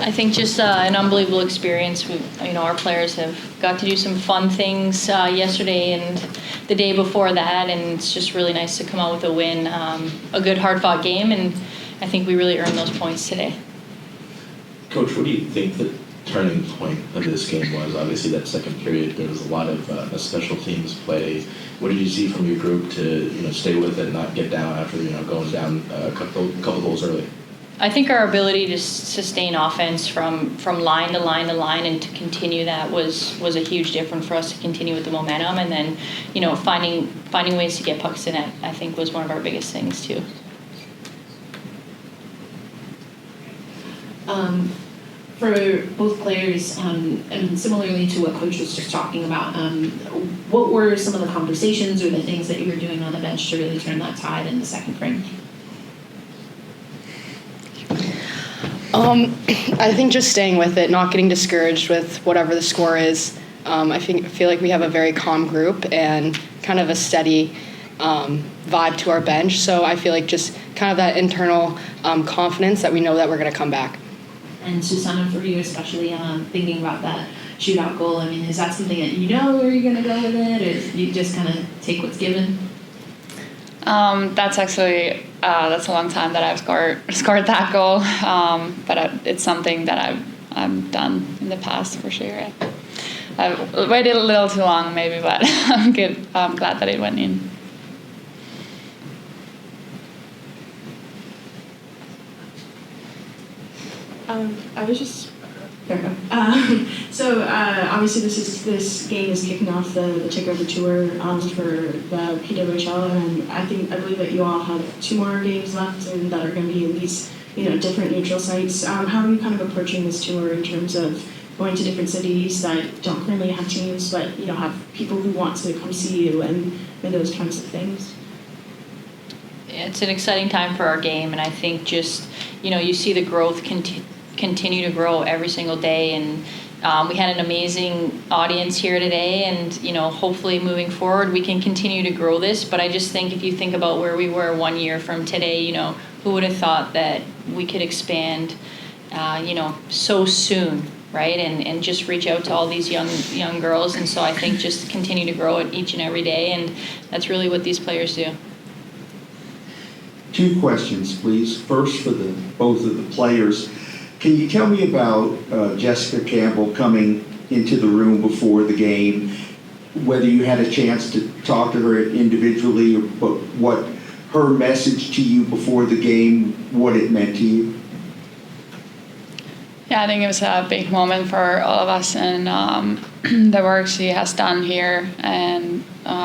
I think just an unbelievable experience. Our players have got to do some fun things yesterday and the day before that, and it's just really nice to come out with a win, a good hard-fought game, and I think we really earned those points today. Coach, what do you think the turning point of this game was? Obviously, that second period, there was a lot of special teams play. What did you see from your group to stay with it, and not get down after going down a couple goals early? I think our ability to sustain offense from line to line to line and to continue that was a huge difference for us to continue with the momentum, and then finding ways to get pucks in it, I think, was one of our biggest things too. For both players, and similarly to what Coach was just talking about, what were some of the conversations or the things that you were doing on the bench to really turn that tide in the second frame? I think just staying with it, not getting discouraged with whatever the score is. I feel like we have a very calm group and kind of a steady vibe to our bench. So I feel like just kind of that internal confidence that we know that we're going to come back. And Susanna, for you especially, thinking about that shootout goal, I mean, is that something that you know where you're going to go with it, or you just kind of take what's given? That's actually that's a long time that I've scored that goal, but it's something that I've done in the past for sure. I've waited a little too long maybe, but I'm good. I'm glad that it went in. I was just obviously this game is kicking off the Takeover tour for the PWHL, and I believe that you all have 2 more games left and that are going to be in these different neutral sites. How are you kind of approaching this tour in terms of going to different cities that don't currently have teams but have people who want to come see you and those kinds of things? It's an exciting time for our game, and I think just you see the growth continue to grow every single day, and we had an amazing audience here today, and hopefully moving forward we can continue to grow this. But I just think if you think about where we were 1 year from today, who would have thought that we could expand so soon, right, and just reach out to all these young girls. And so I think just continue to grow it each and every day, and that's really what these players do. 2 questions, please. First, for both of the players. Can you tell me about Jessica Campbell coming into the room before the game, whether you had a chance to talk to her individually, or what her message to you before the game, what it meant to you? Yeah, I think it was a big moment for all of us, and the work she has done here, and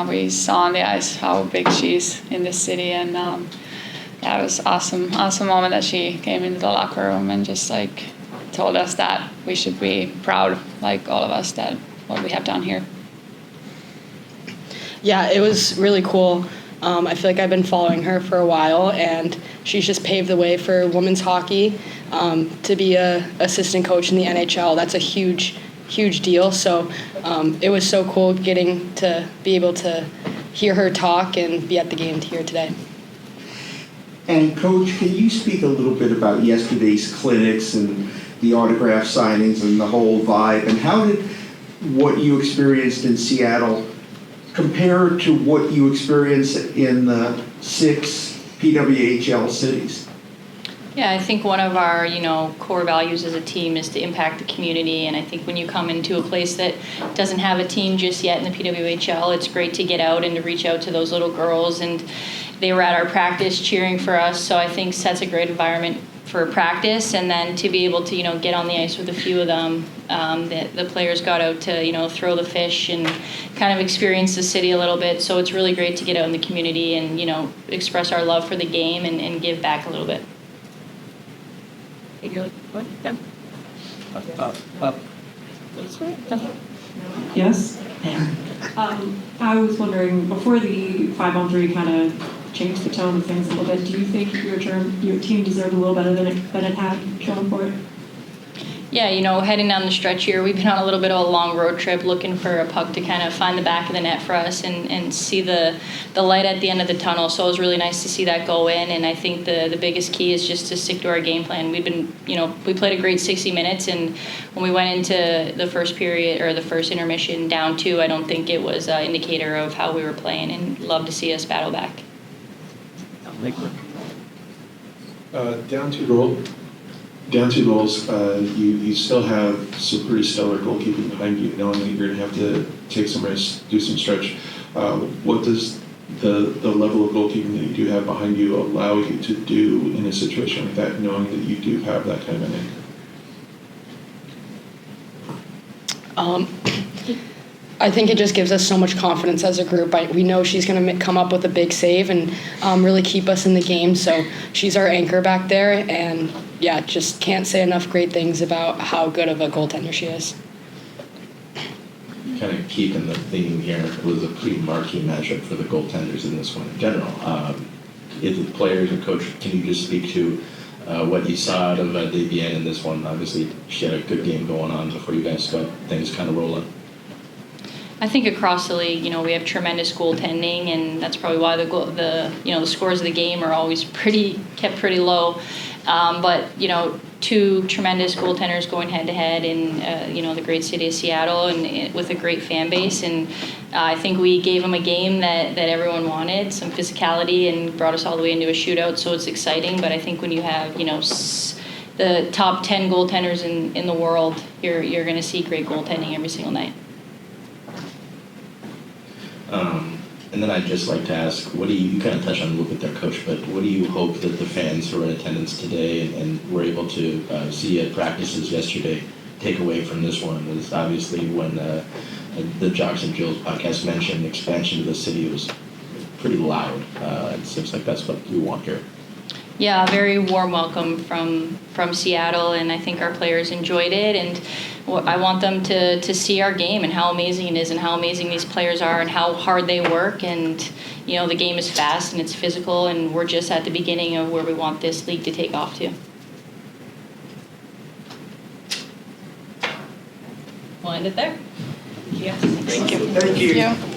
we saw on the ice how big she is in this city, and it was awesome moment that she came into the locker room and just told us that we should be proud, all of us, that what we have done here. Yeah, it was really cool. I feel like I've been following her for a while, and she's just paved the way for women's hockey. To be a assistant coach in the NHL, that's a huge deal. So it was so cool getting to be able to hear her talk and be at the game here today. And Coach, can you speak a little bit about yesterday's clinics and the autograph signings and the whole vibe, and how did what you experienced in Seattle compare to what you experienced in the 6 PWHL cities? Yeah, I think one of our, core values as a team is to impact the community, and I think when you come into a place that doesn't have a team just yet in the PWHL, it's great to get out and to reach out to those little girls, and they were at our practice cheering for us, so I think sets a great environment for practice, and then to be able to, get on the ice with a few of them, the players got out to, throw the fish and kind of experience the city a little bit, so it's really great to get out in the community and, express our love for the game and give back a little bit. What? Yeah. Yes. I was wondering, before the 5-on-3 kind of changed the tone of things a little bit, do you think your team deserved a little better than it had shown for it? Yeah, heading down the stretch here, we've been on a little bit of a long road trip looking for a puck to kind of find the back of the net for us and see the light at the end of the tunnel. So it was really nice to see that go in, and I think the biggest key is just to stick to our game plan. We've been, we played a great 60 minutes, and when we went into the first period or the first intermission down 2, I don't think it was an indicator of how we were playing, and love to see us battle back. Down two goals, you still have some pretty stellar goalkeeping behind you, knowing that you're going to have to take some risks, do some stretch. What does the level of goalkeeping that you do have behind you allow you to do in a situation like that, knowing that you do have that kind of an anchor? I think it just gives us so much confidence as a group. We know she's going to come up with a big save and really keep us in the game. So she's our anchor back there. And, yeah, just can't say enough great things about how good of a goaltender she is. Kind of keeping the theme here, it was a pretty marquee matchup for the goaltenders in this one in general. If the players and coach, can you just speak to what you saw out of Debian in this one? Obviously, she had a good game going on before you guys got things kind of rolling. I think across the league, we have tremendous goaltending, and that's probably why the scores of the game are always kept pretty low. But 2 tremendous goaltenders going head to head in the great city of Seattle, and with a great fan base. And I think we gave them a game that everyone wanted, some physicality, and brought us all the way into a shootout. So it's exciting. But I think when you have the top 10 goaltenders in the world, you're going to see great goaltending every single night. And then I'd just like to ask, what do you kind of touched on a little bit there, Coach, but what do you hope that the fans who are in attendance today and were able to see at practices yesterday take away from this one? Was obviously when the Jocks and Jills podcast mentioned expansion to the city was pretty loud. It seems like that's what we want here. Yeah, a very warm welcome from Seattle, and I think our players enjoyed it. And I want them to see our game and how amazing it is, and how amazing these players are, and how hard they work. And the game is fast and it's physical, and we're just at the beginning of where we want this league to take off to. We'll end it there. Thank you. Thank you.